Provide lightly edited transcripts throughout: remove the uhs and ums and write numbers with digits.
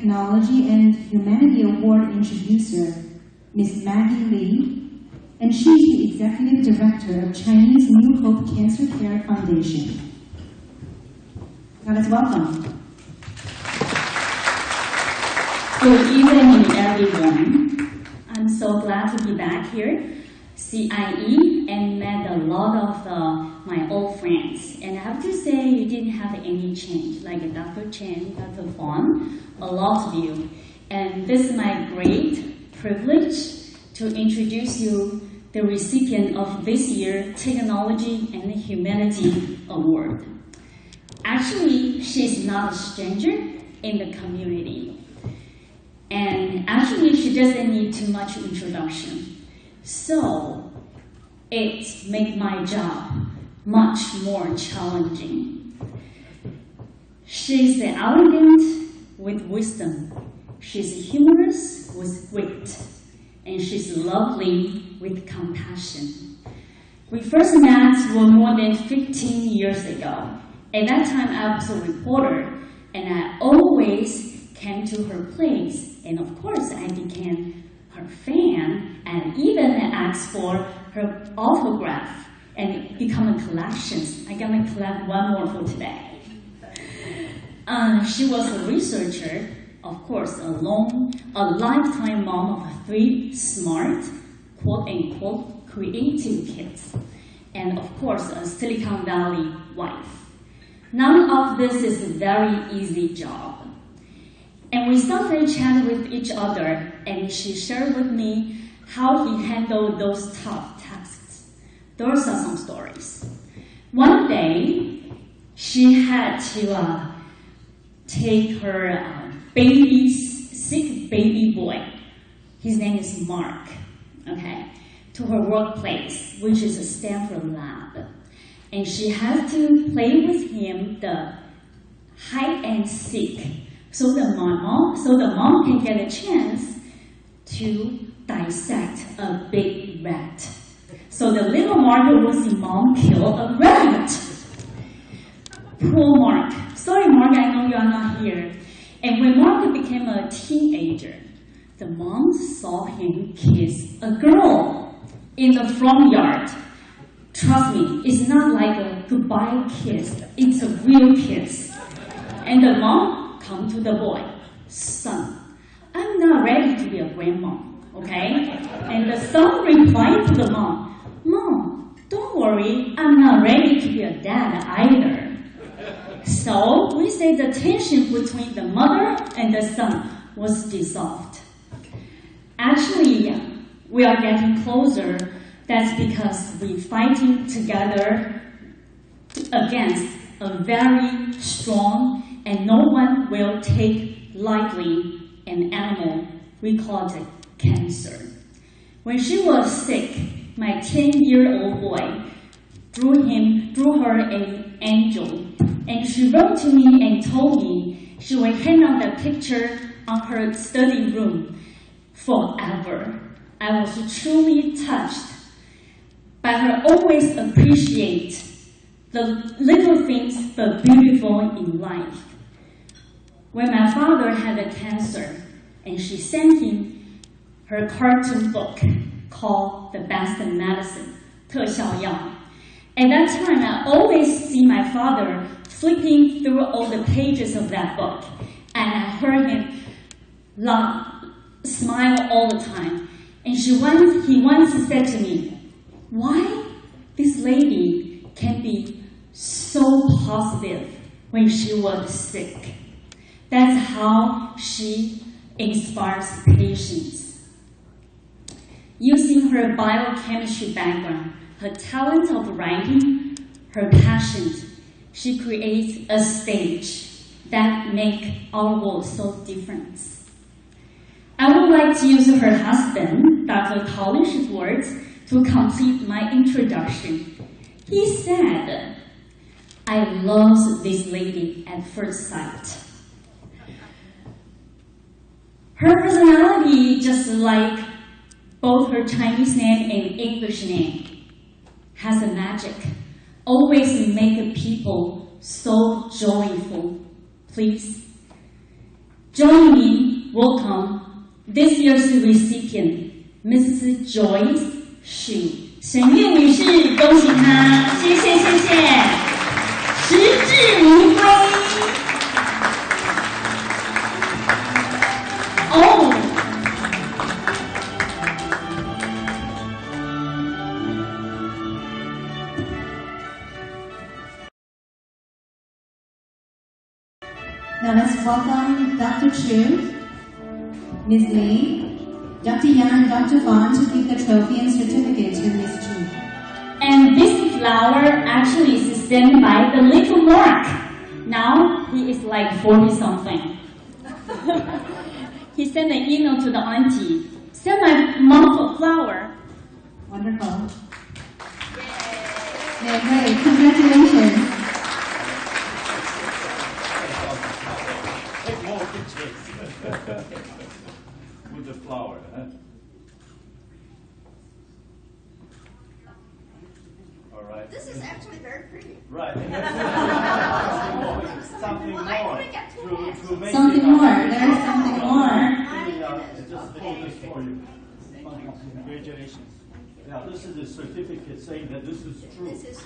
Technology and Humanity Award introducer, Ms. Maggie Lee, and she's the Executive Director of Chinese New Hope Cancer Care Foundation. Now let's welcome. Good evening, everyone. I'm so glad to be back here, CIE, and met a lot of my old friends. And I have to say, you didn't have any change, like Dr. Chen, Dr. Huang, a lot of you. And this is my great privilege to introduce you the recipient of this year's Technology and Humanity Award. Actually, she's not a stranger in the community. And actually, she doesn't need too much introduction. So, it makes my job much more challenging. She's elegant with wisdom. She's humorous with wit. And she's lovely with compassion. We first met more than 15 years ago. At that time, I was a reporter, and I always came to her place. And of course, I became her fan, and even asked for her autograph, and become a collection. I'm gonna collect one more for today. She was a researcher, of course, a lifetime mom of 3 smart, quote-unquote, creative kids, and of course, a Silicon Valley wife. None of this is a very easy job. And we started chatting with each other, and she shared with me how he handled those tough tasks. Those are some stories. One day, she had to take her sick baby boy, his name is Mark, okay, to her workplace, which is a Stanford lab. And she had to play with him the hide and seek, so the mom can get a chance to dissect a big rat. So the little Mark will see mom kill a rat. Poor Mark. Sorry, Mark, I know you are not here. And when Mark became a teenager, the mom saw him kiss a girl in the front yard. Trust me, it's not like a goodbye kiss. It's a real kiss. And the mom come to the boy, son, I'm not ready to be a grandma, okay? And the son replied to the mom, Mom, don't worry, I'm not ready to be a dad either. So we say the tension between the mother and the son was dissolved. Actually, we are getting closer. That's because we're fighting together against a very strong and no one will take lightly an animal. We call it cancer. When she was sick, my 10-year-old boy drew her an angel. And she wrote to me and told me she would hang on that picture on her study room forever. I was truly touched by her always appreciate the little things but beautiful in life. When my father had a cancer, and she sent him her cartoon book called The Best Medicine, 特效药. At that time, I always see my father flipping through all the pages of that book, and I heard him smile all the time. And he once said to me, why this lady can be so positive when she was sick? That's how she inspires patients. Using her biochemistry background, her talent of writing, her passion, she creates a stage that makes our world so different. I would like to use her husband, Dr. Ta-lin Hsu's words to complete my introduction. He said, I love this lady at first sight. Her personality, just like both her Chinese name and English name, has a magic. Always make people so joyful. Please Join me, welcome this year's recipient, Mrs. Joyce Hsu. 沈月女士，恭喜她，谢谢谢谢，实至名归。哦。Now let's welcome Dr. Hsu, Ms. Lee, Dr. Yan, and Dr. Vaughn to give the trophy and certificate to Ms. Hsu. And this flower actually is sent by the little Mark. Now he is like 40-something. He sent an email to the auntie. Send my mom a flower. Wonderful. Yeah, great. Congratulations. Take more pictures with the flower. Huh? All right. This is actually very pretty. Right. Something more. To make Something it more. There's something more. Just hold this for you. Congratulations. Yeah, this is a certificate saying that this is true. This is.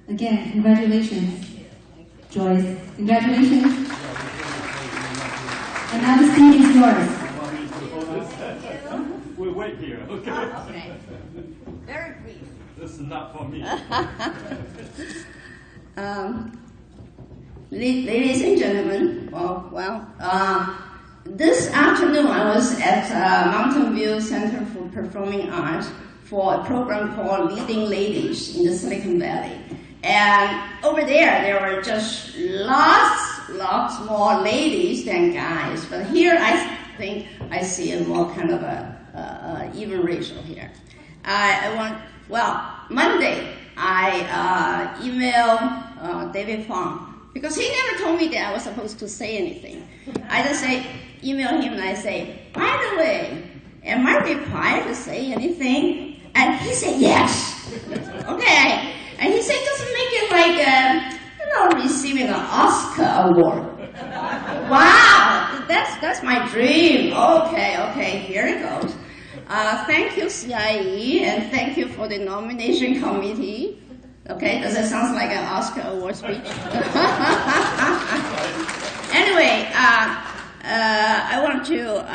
Again, congratulations, Joyce. Congratulations. And now the stage is yours. We'll wait here, okay? Okay. Very brief. This is not for me. Ladies and gentlemen, this afternoon I was at Mountain View Center for Performing Arts for a program called Leading Ladies in the Silicon Valley. And over there were just lots more ladies than guys. But here I think I see a more kind of a even ratio here. Monday I emailed David Fong because he never told me that I was supposed to say anything. I just email him and I say, by the way, am I required to say anything? And he said yes. Okay. And he said, just make it like, receiving an Oscar award. Wow, that's my dream. Okay, here it goes. Thank you, CIE, and thank you for the nomination committee. Okay, does that sound like an Oscar award speech? Anyway, I want to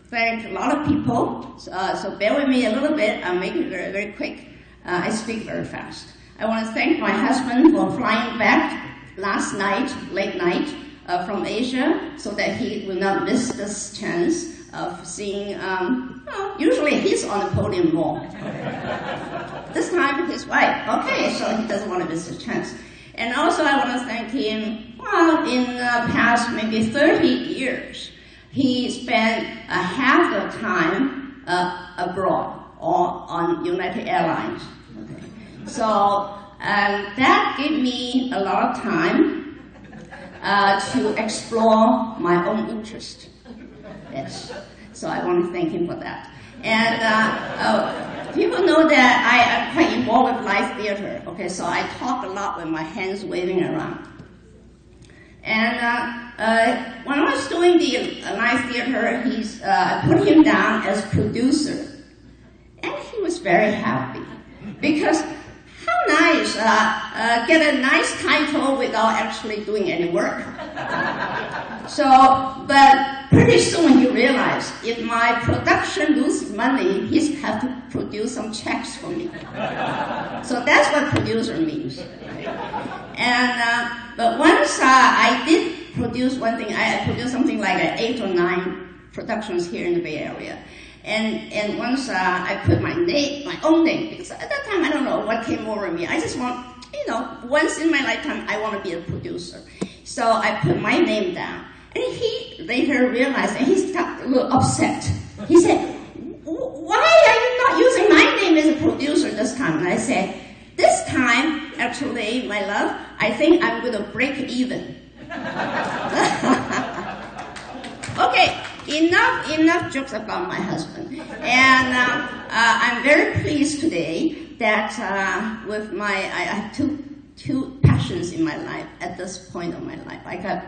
thank a lot of people, so bear with me a little bit. I'll make it very, very quick. I speak very fast. I want to thank my husband for flying back last night, late night, from Asia, so that he will not miss this chance of seeing, usually he's on the podium more. This time his wife, okay, so he doesn't want to miss the chance. And also I want to thank him, in the past maybe 30 years, he spent half the time abroad or on United Airlines. Okay. So that gave me a lot of time to explore my own interest. Yes. So I want to thank him for that. And people know that I am quite involved with live theater. Okay, so I talk a lot with my hands waving around. And when I was doing the live theater, I put him down as producer. And he was very happy, because how nice, get a nice title without actually doing any work. So, but pretty soon he realized, if my production loses money, he's have to produce some checks for me. So that's what producer means. And, but once I did produce one thing, I produced something like 8 or 9 productions here in the Bay Area. And once I put my own name, because at that time I don't know what came over me. I just want, once in my lifetime I want to be a producer. So I put my name down. And he later realized, and he got a little upset. He said, why are you not using my name as a producer this time? And I said, this time, actually, my love, I think I'm going to break even. Okay. enough jokes about my husband. And I'm very pleased today that with I have two passions in my life at this point of my life. I got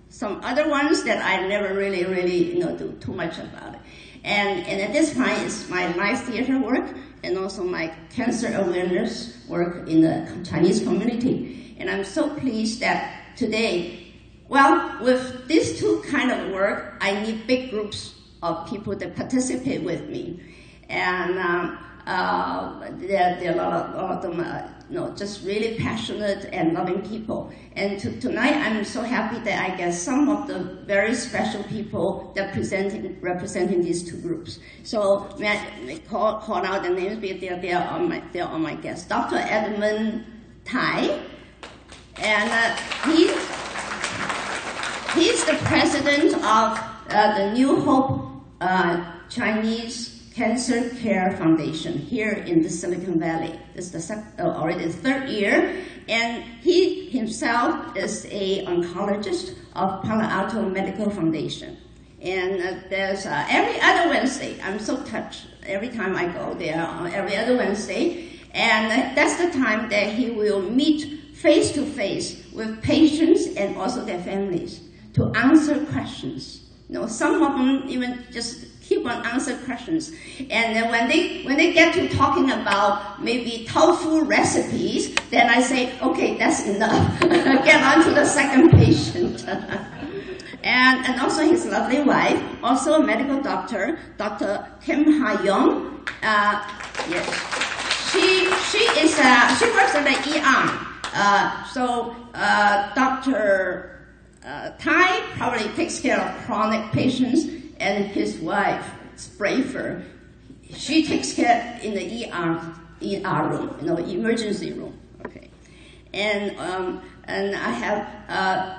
some other ones that I never really do too much about it. And at this point, it's my live theater work and also my cancer awareness work in the Chinese community. And I'm so pleased that today, well, with these two kind of work, I need big groups of people that participate with me. And there are a lot of them, just really passionate and loving people. And tonight, I'm so happy that I get some of the very special people that representing these two groups. So may I call out the names because they are on my guests. Dr. Edmund Tai, and he's the president of the New Hope Chinese Cancer Care Foundation here in the Silicon Valley. This is already the third year, and he himself is an oncologist of Palo Alto Medical Foundation. And there's every other Wednesday, I'm so touched every time I go there, every other Wednesday, and that's the time that he will meet face-to-face with patients and also their families to answer questions. Some of them even just keep on answering questions. And then when they get to talking about maybe tofu recipes, then I say, okay, that's enough. Get on to the second patient. And also his lovely wife, also a medical doctor, Dr. Kim Ha-young. Yes, she works in the ER. So Dr. Tai probably takes care of chronic patients, and his wife, Sprafer, she takes care in the ER room, emergency room. Okay, and I have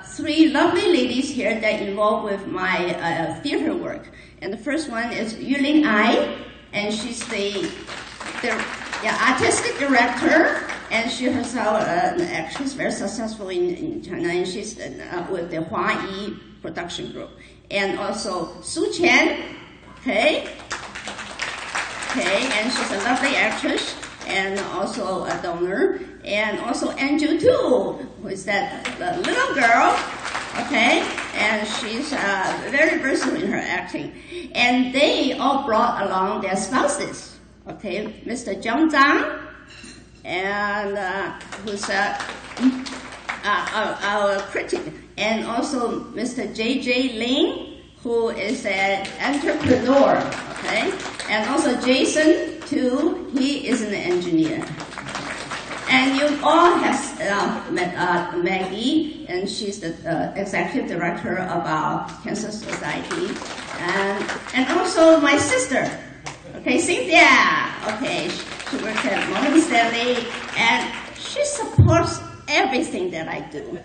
three lovely ladies here that involved with my theater work. And the first one is Yulin Ai, and she's the artistic director. And she herself, an actress, very successful in China, and she's with the Hua-Yi production group. And also Su Chen, and she's a lovely actress, and also a donor. And also Anju Tu, who is that little girl, and she's very versatile in her acting. And they all brought along their spouses, Mr. Zhang Zhang, and who's our critic, and also Mr. J.J. Lin, who is an entrepreneur, and also Jason, too, he is an engineer. And you all have met Maggie, and she's the executive director of our Cancer Society, and also my sister, Cynthia, she works at Morgan Stanley, and she supports everything that I do,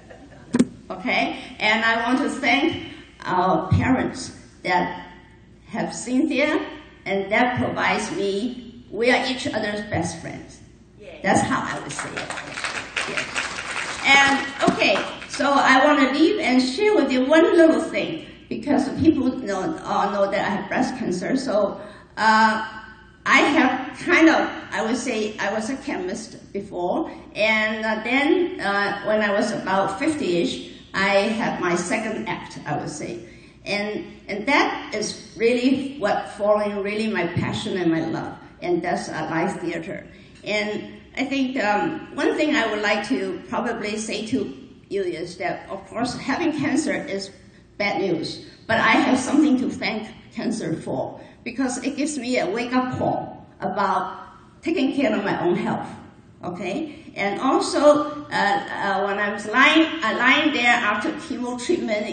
And I want to thank our parents that have Cynthia, and that provides me, we are each other's best friends. That's how I would say it. Yes. And, so I want to leave and share with you one little thing, because people all know that I have breast cancer, so I have I would say I was a chemist before, and then when I was about 50-ish, I had my second act, I would say. And that is really what following really my passion and my love, and that's live theater. And I think one thing I would like to probably say to you is that, of course, having cancer is bad news, but I have something to thank cancer for, because it gives me a wake-up call about taking care of my own health, And also, when I was lying there after chemo treatment,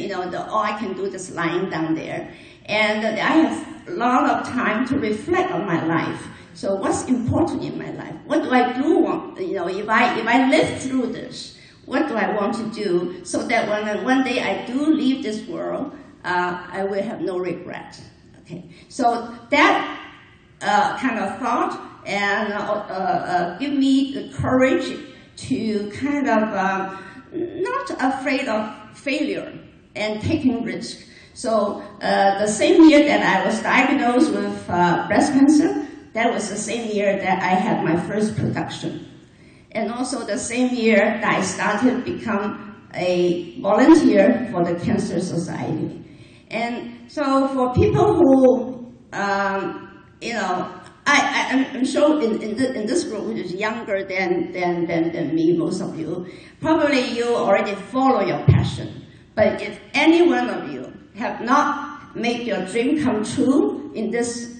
all I can do is lying down there. And I have a lot of time to reflect on my life. So what's important in my life? What do I do? If I live through this, what do I want to do so that when one day I do leave this world, I will have no regret. So that kind of thought and give me the courage to not afraid of failure and taking risk. So the same year that I was diagnosed with breast cancer, that was the same year that I had my first production. And also the same year that I started to become a volunteer for the Cancer Society. And so for people who, I'm sure in this group, which is younger than me, most of you, probably you already follow your passion. But if any one of you have not made your dream come true in this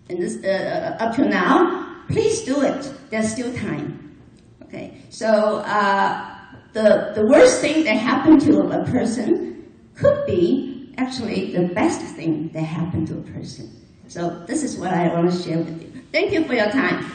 up to now, please do it. There's still time. Okay. So the worst thing that happened to a person could be actually the best thing that happened to a person. So this is what I want to share with you. Thank you for your time.